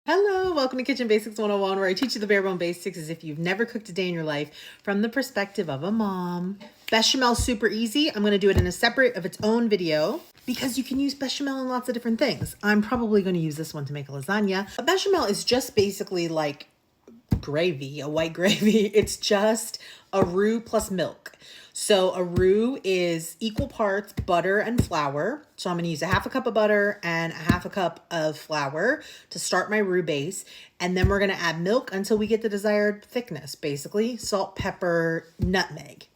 Hello, welcome to Kitchen Basics 101, where I teach you the bare bone basics as if you've never cooked a day in your life from the perspective of a mom. Bechamel, super easy. I'm going to do it in a separate of its own video because you can use bechamel in lots of different things. I'm probably going to use this one to make a lasagna. A bechamel is just basically like gravy, a white gravy. It's just a roux plus milk. So a roux is equal parts butter and flour. So I'm going to use a half a cup of butter and a half a cup of flour to start my roux base. And then we're going to add milk until we get the desired thickness, basically salt, pepper, nutmeg,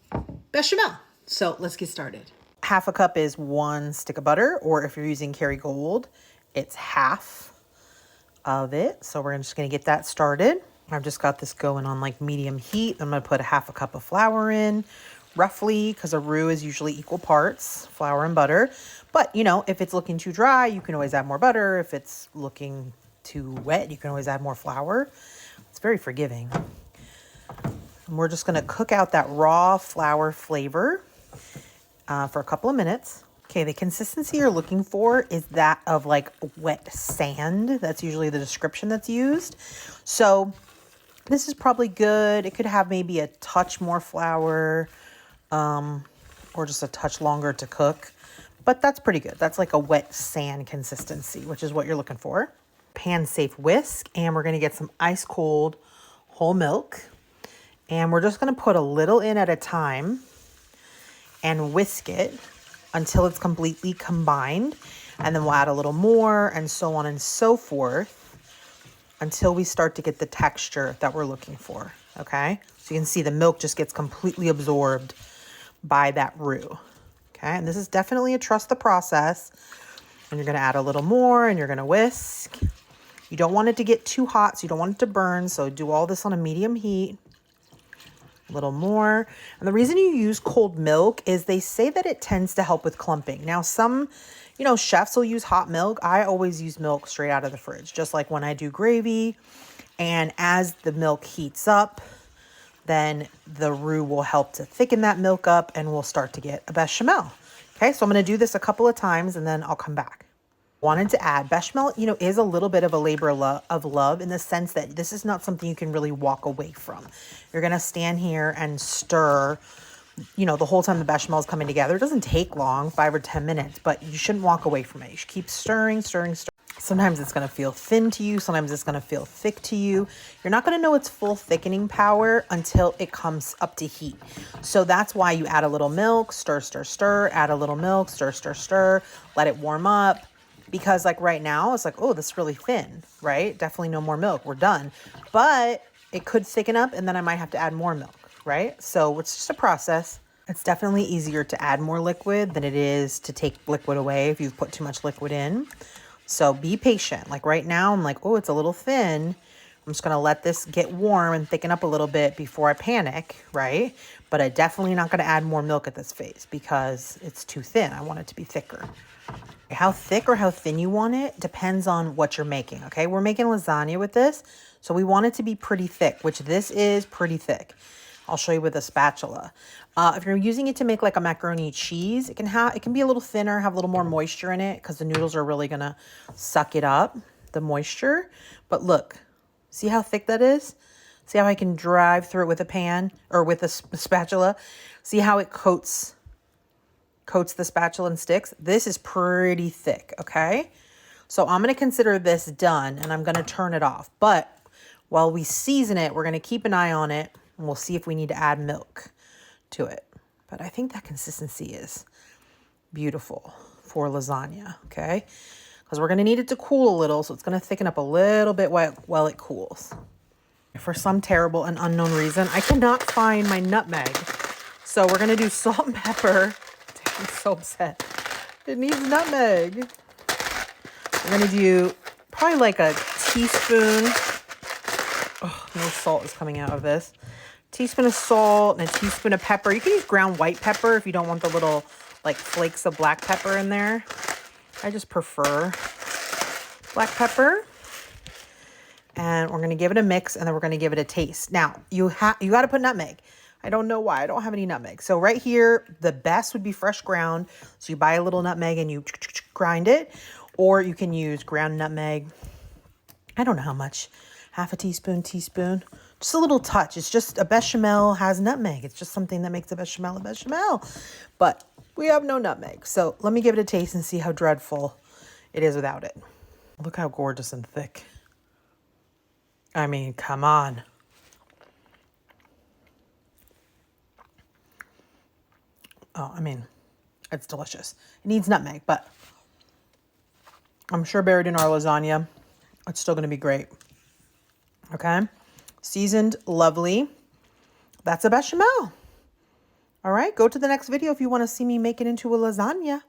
bechamel. So let's get started. Half a cup is 1 stick of butter, or if you're using Kerrygold, it's half of it. So we're just going to get that started. I've just got this going on like medium heat. I'm going to put a half a cup of flour in, roughly, because a roux is usually equal parts flour and butter. But, you know, if it's looking too dry, you can always add more butter. If it's looking too wet, you can always add more flour. It's very forgiving. And we're just going to cook out that raw flour flavor for a couple of minutes. Okay, the consistency you're looking for is that of like wet sand. That's usually the description that's used. So this is probably good. It could have maybe a touch more flour or just a touch longer to cook. But that's pretty good. That's like a wet sand consistency, which is what you're looking for. Pan-safe whisk, and we're going to get some ice cold whole milk. And we're just going to put a little in at a time and whisk it until it's completely combined. And then we'll add a little more and so on and so forth until we start to get the texture that we're looking for, okay? So you can see the milk just gets completely absorbed by that roux, okay? And this is definitely a trust the process. And you're gonna add a little more and you're gonna whisk. You don't want it to get too hot, so you don't want it to burn, so do all this on a medium heat. A little more. And the reason you use cold milk is they say that it tends to help with clumping. Now, some, chefs will use hot milk. I always use milk straight out of the fridge, just like when I do gravy. And as the milk heats up, then the roux will help to thicken that milk up and we'll start to get a bechamel. Okay, so I'm going to do this a couple of times and then I'll come back. Wanted to add bechamel, is a little bit of a labor of love in the sense that this is not something you can really walk away from. You're going to stand here and stir, the whole time the bechamel is coming together. It doesn't take long, 5 or 10 minutes, but you shouldn't walk away from it. You should keep stirring, stirring, stirring. Sometimes it's going to feel thin to you. Sometimes it's going to feel thick to you. You're not going to know its full thickening power until it comes up to heat. So that's why you add a little milk, stir, stir, stir, add a little milk, stir, stir, stir, let it warm up. Because like right now, it's like, oh, this is really thin, right? Definitely no more milk. We're done. But it could thicken up and then I might have to add more milk, right? So it's just a process. It's definitely easier to add more liquid than it is to take liquid away if you've put too much liquid in. So be patient. Like right now, I'm like, oh, it's a little thin. I'm just going to let this get warm and thicken up a little bit before I panic, right? But I'm definitely not going to add more milk at this phase because it's too thin. I want it to be thicker. How thick or how thin you want it depends on what you're making, okay? We're making lasagna with this, so we want it to be pretty thick, which this is pretty thick. I'll show you with a spatula. If you're using it to make like a macaroni and cheese, it can be a little thinner, have a little more moisture in it because the noodles are really gonna suck it up, the moisture. But look, see how thick that is? See how I can drive through it with a pan or with a spatula? See how it coats the spatula and sticks? This is pretty thick, okay? So I'm going to consider this done and I'm going to turn it off. But while we season it, we're going to keep an eye on it and we'll see if we need to add milk to it. But I think that consistency is beautiful for lasagna, okay? Because we're going to need it to cool a little, so it's going to thicken up a little bit while it cools. For some terrible and unknown reason, I cannot find my nutmeg. So we're going to do salt and pepper. I'm so upset. It needs nutmeg. We're going to do probably like a teaspoon. Oh, no salt is coming out of this. Teaspoon of salt and a teaspoon of pepper. You can use ground white pepper if you don't want the little like flakes of black pepper in there. I just prefer black pepper. And we're going to give it a mix and then we're going to give it a taste. Now, you got to put nutmeg. I don't know why. I don't have any nutmeg. So right here, the best would be fresh ground. So you buy a little nutmeg and you grind it. Or you can use ground nutmeg. I don't know how much. Half a teaspoon, teaspoon. Just a little touch. It's just a bechamel has nutmeg. It's just something that makes a bechamel. But we have no nutmeg. So let me give it a taste and see how dreadful it is without it. Look how gorgeous and thick. I mean, come on. Oh, I mean, it's delicious. It needs nutmeg, but I'm sure buried in our lasagna, it's still going to be great. Okay? Seasoned, lovely. That's a bechamel. All right, go to the next video if you want to see me make it into a lasagna.